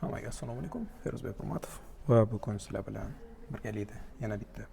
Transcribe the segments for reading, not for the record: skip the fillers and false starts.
Hammaga assalomu alaykum. Feruzbek Urmatov va bugun sizlar bilan birgalikda yana bitta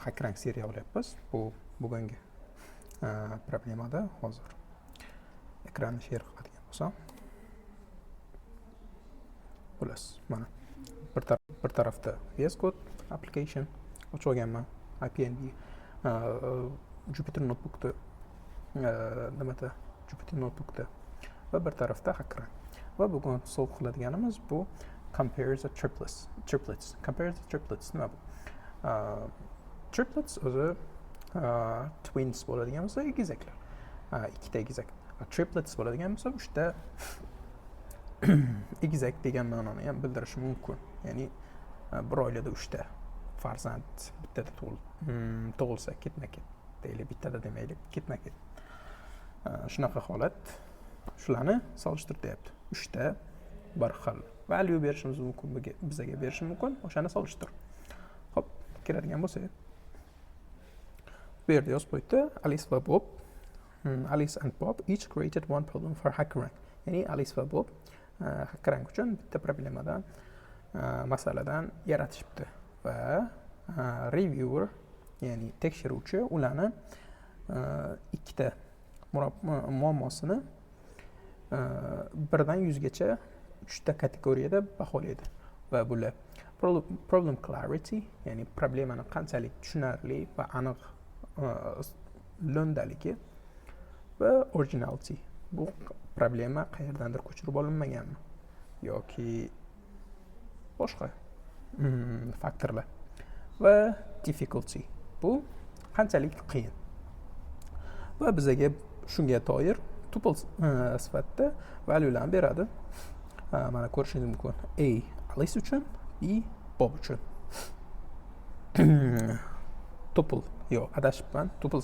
HackerRank seriya olyapmiz. Bu bugungi problemada hozir ekranni share qiladigan bo'lsam, bilasiz, mana bir tarafda VS Code application ochib olganman, IPNB Jupyter Notebookda Jupyter Notebookda va bir tarafda HackerRank. Va bugun solve qiladiganimiz bu compare the triplets. Compare the triplets nima bu? Triplets o'zi twins bo'ladigan bo'lsa, egizaklar. Ikkita egizak. Triplets bo'ladigan bo'lsa, uchta egizak degan ma'noni ham bildirishi mumkin. Ya'ni bir oilada uchta farzand bittada tug'ilsa, ketma-ket deylik, bittada demaylik, ketma-ket. Shunaqa holat. Shularni solishtir deyapti. Uchta bir xil value berishimiz mumkin, bizga berishi mumkin, o'shani solishtir. Xo'p, keladigan bo'lsa, bu yerda yozib qo'ydi, Alice and Bob each created one problem for HackerRank. Ya'ni Alice va Bob HackerRank uchun bitta problemadan, masaladan yaratishibdi va reviewer, ya'ni tekshiruvchi ularni ikkita muammosini birdan 100gacha uchta kategoriyada baholaydi va bular problem clarity, ya'ni problemani qanchalik tushunarli va aniq lo'ndaligi va originality, bu problema qayerdandir ko'chirib olinmaganmi yoki boshqa faktorlar, va difficulty, bu qanchalik qiyin. Va bizga shunga doir tuple sifatida valuelarni beradi. Mana ko'rishingiz mumkin. A Alice uchun, B Bob uchun. Tuple, yo'q, adashibman. Tuple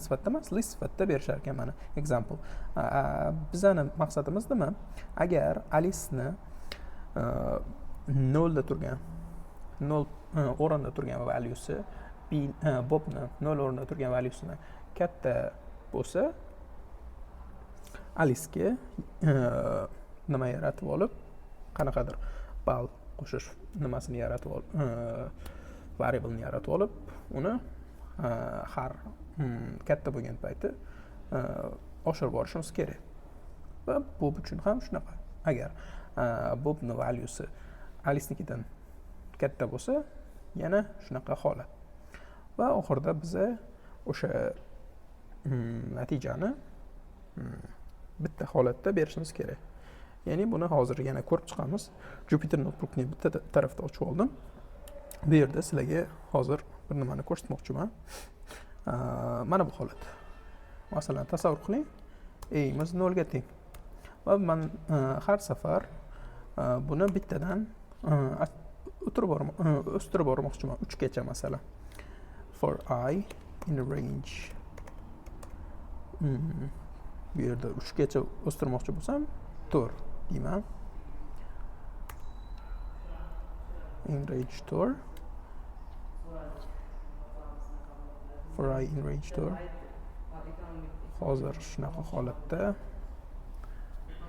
sifatida emas, list sifatida berishar ekan mana. Example. Bizning maqsadimiz nima? Agar Alice'ni 0 da turgan, 0 o'rinda turgan valuesi, Bobni 0 o'rinda turgan valuesini katta bo'lsa, Alice'ga nima yaratib olib, qanaqadir ball qo'shish nimasini yaratib olib, variable'ni yaratib olib, uni har katta bo'lgan payti oshirib borishimiz kerak. Va Bob uchun ham shunaqa. Agar Bobning valuesi Alice'nikidan katta bo'lsa, yana shunaqa holat. Va oxirida biza o'sha natijani bitta holatda berishimiz kerak. Ya'ni buni hozir yana ko'rib chiqamiz. Jupyter Notebookni bitta tarafda ochib oldim. Bu yerda sizlarga hozir bir nimani ko'rsatmoqchiman. Mana bu holat. Masalan, tasavvur qiling, a'miz 0 ga teng. Va men har safar buni bittadan o'stirib bormoqchiman 3 gacha masalan. For I in range bu yerda 3 gacha o'stirmoqchi bo'lsam, 4 deyman. In range 4. For I in range 4. Hozir shunaqa holatda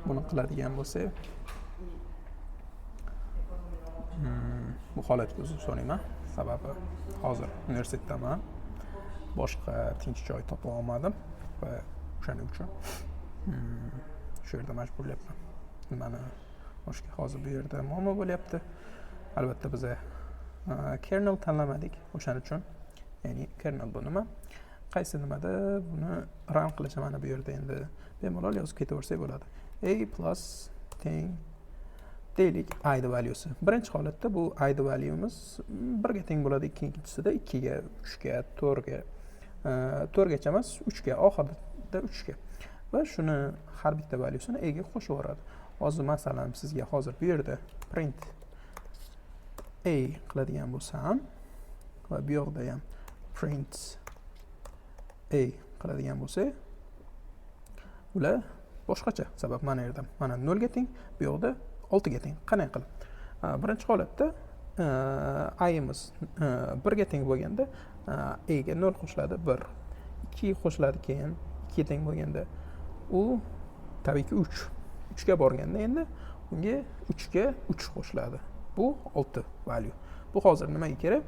buni qiladigan bo'lsak, bu holatga o'zim so'rayman. Sababi hozir universitetdaman. Boshqa tinch joy topa olmadim va o'shaning uchun shu yerda majburlayapman. Nimani boshqa hozir bu yerda muammo bo'lyapti. Albatta biz kernel tanlamadik o'shaning uchun. Ya'ni kernel bu nima? Qaysi nimada buni run qilishim, mana bu yerda endi bemalol yozib ketaversak bo'ladi. A plus teng deylik I valuesi. Birinchi holatda bu I valuemiz 1 ga teng bo'ladi, ikkinchisida 2 ga, 3 ga, 4 ga, 4 gacha emas, 3 ga, oxirida 3 ga. Va shuni har bitta valuesini A ga qo'shib yuboradi. Hozir masalan sizga hozir bu yerda print A qiladigan bo'lsam va bu yoqda ham print A qiladigan bo'lsa, ular boshqacha. Sabab mana yerda mana 0 ga teng, bu yoqda 6 ga teng. Qanday qilib? Birinchi holatda i'imiz 1 ga teng bo'lganda A ga 0 qo'shiladi, 1. 2 qo'shiladi, keyin 2 ga teng bo'lganda u tabiiyki 3. 3 ga borganda endi bunga 3 ga 3 qo'shiladi. Bu 6 value. Bu hozir nimaga kerak?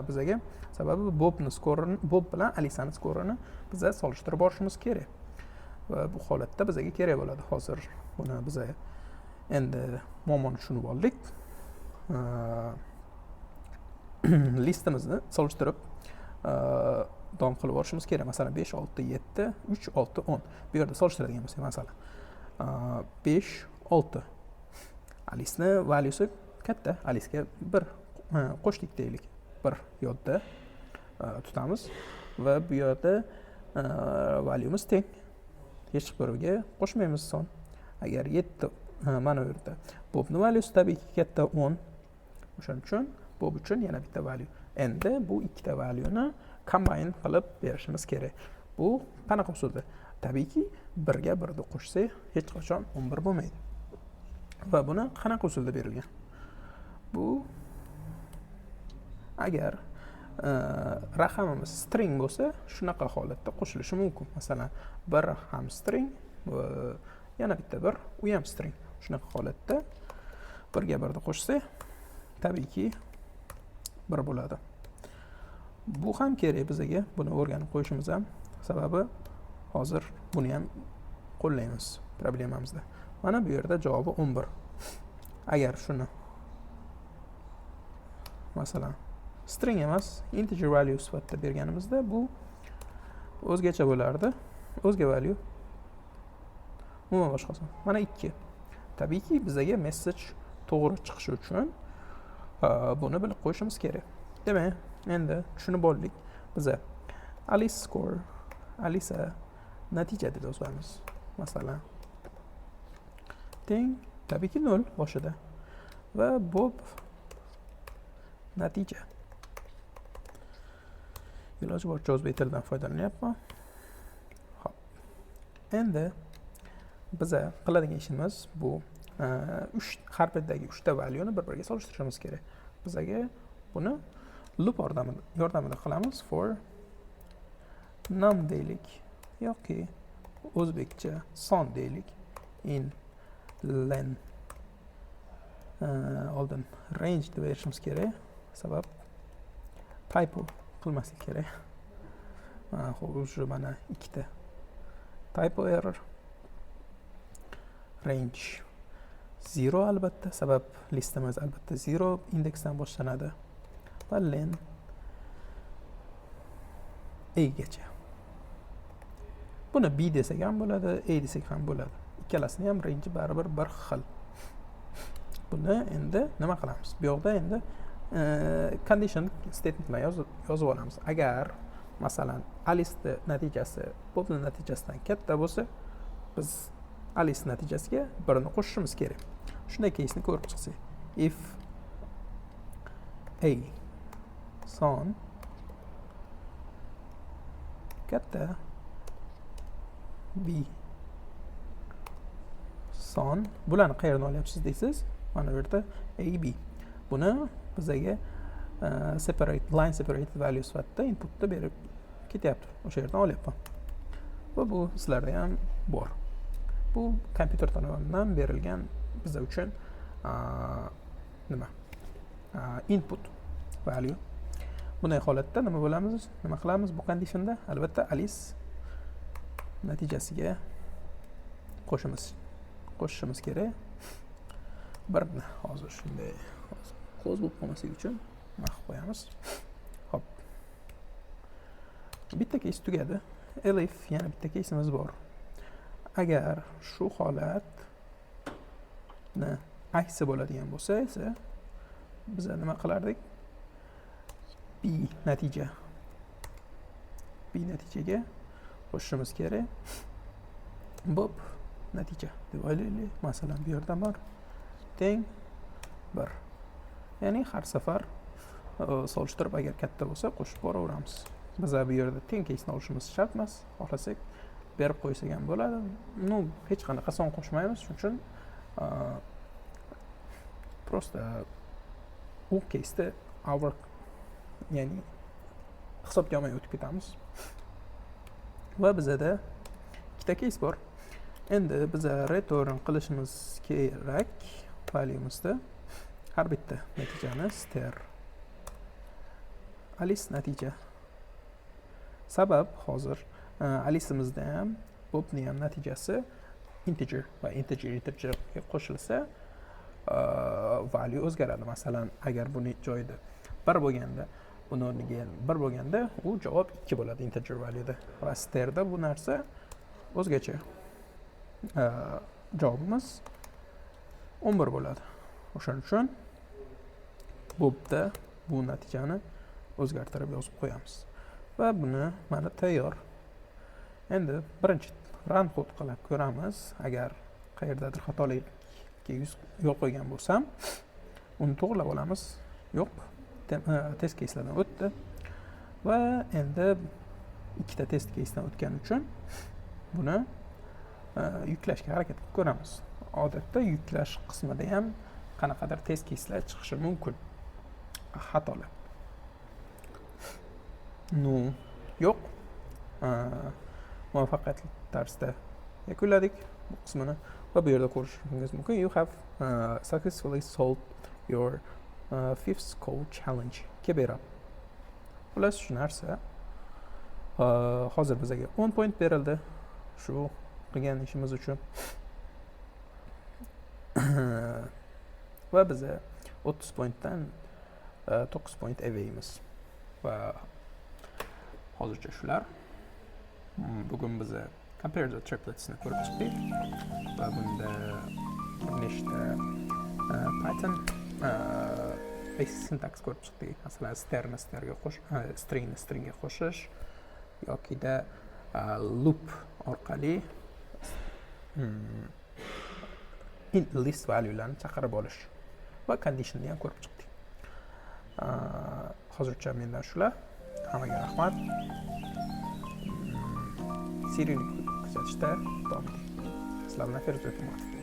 Bizaga sababi Bob bilan Alisani skorini biza solishtirib borishimiz kerak. Va bu holatda bizaga kerak bo'ladi. Hozir buni biza endi muammoni tushunib oldik. Listimizni solishtirib davom qilib borishimiz kerak. Masalan 5, 6, 7, 3, 6, 10. Bu yerda solishtiradigan bo'lsak, masalan 5, 6. Alisni valyusi katta. Alisga 1 qo'shdik deylik. 1 yodda tutamiz va bu yerda valyumiz teng. Hech biriga qo'shmaymiz son. Agar 7 mana bu yerda Bobning valyusi tabiiyki katta 10. O'shaning uchun Bob uchun yana bitta value. Endi bu ikkita valyuni combine qilib berishimiz kerak. Bu qanaqa usulda? Tabiiyki 1 ga 1 ni qo'shsak hech qachon 11 bo'lmaydi. Va buni qanaqa usulda berilgan? Bu agar raqamimiz string bo'lsa, shunaqa holatda qo'shilishi mumkin. Masalan, 1 ham string, yana bitta 1, u ham string. Shunaqa holatda 1 ga 1 ni qo'shsak, tabiiyki 1 bo'ladi. Bu ham kerak bizaga, buni o'rganib qo'yishimiz ham, sababi hozir buni ham qo'llaymiz problemamizda. Mana bu yerda javobi 11. Agar shuni masalan string emas, integer value sifatida berganimizda bu o'zgacha bo'lardi. O'zga value. Umuman boshqasi. Mana 2. Tabiiyki bizaga message to'g'ri chiqishi uchun buni bilib qo'yishimiz kerak. Demak, endi tushunib oldik. Biza Alice score, Alisa natija deb yozamiz. Masalan teng tabiiyki 0 boshida va Bob natija. Iloji boricha o'zbek tilidan foydalanyapman. Xo'p. Endi biza qiladigan ishimiz bu 3 har birdagi 3 ta valyuni bir-biriga solishtirishimiz kerak. Bizaga buni loop yordamida qilamiz. For num deylik yoki o'zbekcha son deylik. In len oldin range deb berishimiz kerak. Sabab typo qilmaslik kerak. Xo'sh, mana ikkita typo error. Range 0 albatta, sabab listamiz albatta 0 indeksdan boshlanadi. Va len a gacha. Buni b desak ham bo'ladi, a desak ham bo'ladi. Ikkalasini ham range baribir bir xil. Buni endi nima qilamiz? Bu yerda endi condition statement bilan yozib olamiz. Agar masalan Alice natijasi Bobning natijasidan katta bo'lsa, biz Alice natijasiga 1 ni qo'shishimiz kerak. Shunday case'ni ko'rib chiqsak, if a son katta b son, bularni qayerdan olyapsiz deysiz? Mana bu yerda a b. Buni bizaga line separated value sifatida inputda berib ketyapti. O'sha yerdan olyapman. Va bu sizlarda ham bor. Bu kompyuter tomonidan berilgan bizlar uchun input value. Bunday holatda nima bo'lamiz? Nima qilamiz bu conditionda? Albatta Alice natijasiga qo'shishimiz kerak. Birni hozir shunday qo'z bo'lib qolmaslik uchun mahv qo'yamiz. Xo'p. Bitta case tugadi. Elif yana bitta case'imiz bor. Agar shu holatni aksi bo'ladigan bo'lsa esa biz nima qilardik? B natijaga qo'shishimiz kerak. Bob natija deb o'ylaylik. Masalan, bu yerda bor teng 1. Ya'ni har safar solishtirib agar katta bo'lsa qo'shib boraveramiz. Biz bu yerda teng case'ni olishimiz shart emas. Xohlasak berib qo'ysak ham bo'ladi. Hech qanaqa son qo'shmaymiz, shuning uchun prosta u case'da ya'ni hisobga olmay o'tib ketamiz. Va bizada ikkita case bor. Endi biza return qilishimiz kerak valyumizda har bitta natijani str alice natija. Sabab hozir alice'imizda ham bobni ham natijasi integer va integerga qo'shilsa value o'zgaradi. Masalan, agar buni joyida 1 bo'lganda, buni o'rniga 1 bo'lganda, u javob 2 bo'ladi integer valueda. Va strda bu narsa o'zgacha. Javobimiz 11 bo'ladi. O'shaning uchun bobda bu natijani o'zgartirib yozib qo'yamiz. Va buni mana tayyor. Endi birinchi run kod qilib ko'ramiz. Agar qayerdadir xatolikka yo'l qo'ygan bo'lsam, uni to'g'rilab olamiz. Yo'q, test case'lardan o'tdi. Va endi ikkita test case'dan o'tgani uchun buni yuklashga harakat qilib ko'ramiz. Odatda yuklash qismida ham qanaqadir test case'lar chiqishi mumkin. Xatolar. Yo'q. Muvaffaqiyatli tarzda yakunladik bu qismini va bu yerda ko'rishingiz mumkin. You have successfully solved your fifth code challenge. Keberab. Xullas shu narsa. Hozir bizga 10 point berildi shu qilgan ishimiz uchun. Va biz 30 pointdan 9 point avaymiz. Va hozircha shular. Bugun biz compare the triplets'ni ko'rib chiqdik. Va bunda nechta Python basic syntax ko'rib chiqdik. Masalan, stringga qo'shish yokida loop orqali list valuelarni chaqirib olish va conditionni ham ko'rib chiqdik. Hozircha mendan shular. Hammaga rahmat. Serialni kuzatishda davom eting. Sizlar bilan Feruz Aytmatov.